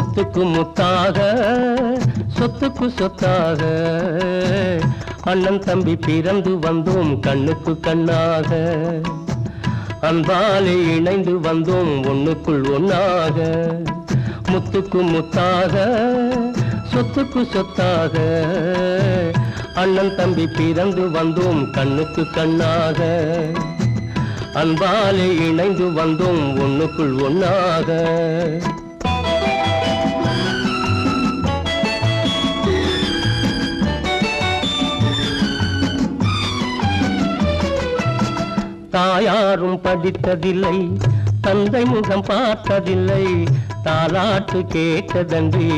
முத்துக்கு முத்தாக சொத்துக்கு சொத்தாக அண்ணன் தம்பி பிறந்து வந்தோம் கண்ணுக்கு கண்ணாக அன்பாலே இணைந்து வந்தோம் ஒண்ணுக்குள் ஒன்னாக முத்துக்கு முத்தாக சொத்துக்கு சொத்தாக அண்ணன் தம்பி பிறந்து வந்தோம் கண்ணுக்கு கண்ணாக அன்பாலே இணைந்து வந்தோம் ஒண்ணுக்குள் ஒன்னாக தாயாரும் படித்ததில்லை தந்தை முகம் பார்த்ததில்லை தாலாட்டு கேட்டதன்றி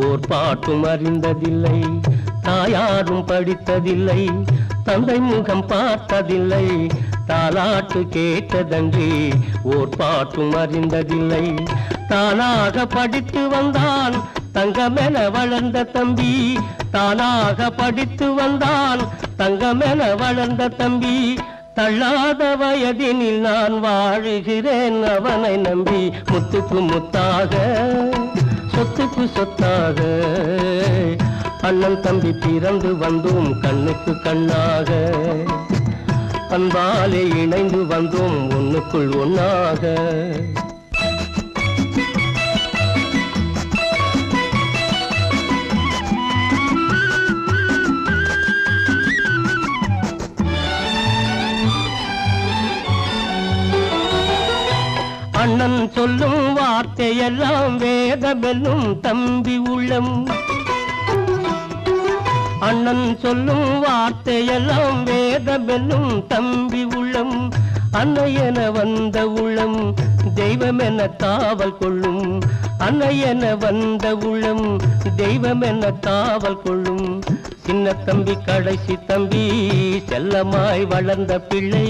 ஓர் பாட்டும் அறிந்ததில்லை தாயாரும் படித்ததில்லை தந்தை முகம் பார்த்ததில்லை தாலாட்டு கேட்டதன்றி ஓர் பாட்டும் அறிந்ததில்லை தானாக படித்து வந்தான் தங்கமென வளர்ந்த தம்பி தானாக படித்து வந்தான் தங்கமென வளர்ந்த தம்பி தள்ளாத வயதினில் நான் வாழுகிறேன் அவனை நம்பி முத்துக்கு முத்தாக சொத்துக்கு சொத்தாக அண்ணன் தம்பி பிறந்து வந்தோம் கண்ணுக்கு கண்ணாக அன்பாலே இணைந்து வந்தோம் ஒண்ணுக்குள் ஒன்னாக அண்ணன் சொல்லும் வார்த்தையெல்லாம் வேதமெல்லும் தம்பி உள்ளம் அண்ணன் சொல்லும் வார்த்தையெல்லாம் வேதமெல்லும் தம்பி உள்ளம் அன்னையென வந்த உள்ளம் தெய்வமென காவல் கொள்ளும் அன்னையென வந்த உள்ளம் தெய்வமென காவல் கொள்ளும் சின்ன தம்பி கடைசி தம்பி செல்லமாய் வளர்ந்த பிள்ளை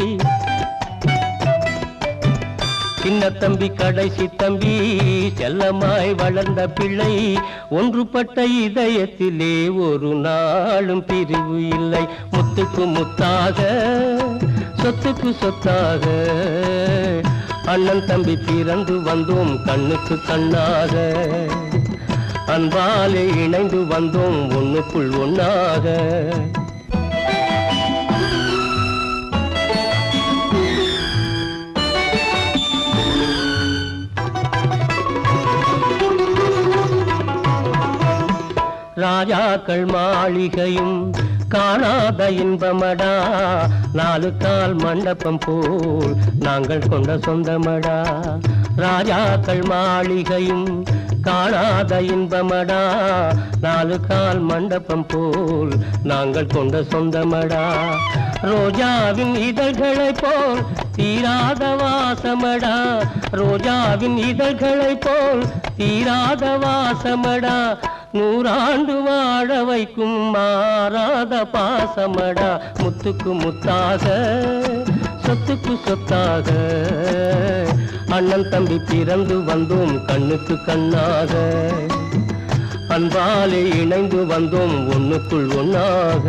சின்ன தம்பி கடைசி தம்பி செல்லமாய் வளர்ந்த பிள்ளை ஒன்றுபட்ட இதயத்திலே ஒரு நாளும் பிரிவு இல்லை முத்துக்கு முத்தாக சொத்துக்கு சொத்தாக அண்ணன் தம்பி பிறந்து வந்தோம் கண்ணுக்கு கண்ணாக அன்பாலே இணைந்து வந்தோம் ஒண்ணுக்குள் ஒன்னாக ராஜாக்கள் மாளிகையும் காணாத இன்பமடா நாலு கால் மண்டபம் போல் நாங்கள் கொண்ட சொந்தமடா ராஜாக்கள் மாளிகையும் காணாத இன்பமடா நாலு கால் மண்டபம் போல் நாங்கள் கொண்ட சொந்தமடா ரோஜாவின் இதழ்களை போல் தீராத வாசமடா ரோஜாவின் இதழ்களை போல் தீராத வாசமடா நூறாண்டு வாழ வைக்கும் மாறாத பாசமடா முத்துக்கு முத்தாக சொத்துக்கு சொத்தாக அண்ணன் தம்பி பிறந்து வந்தோம் கண்ணுக்கு கண்ணாக அன்பாலே இணைந்து வந்தோம் ஒண்ணுக்குள் ஒன்னாக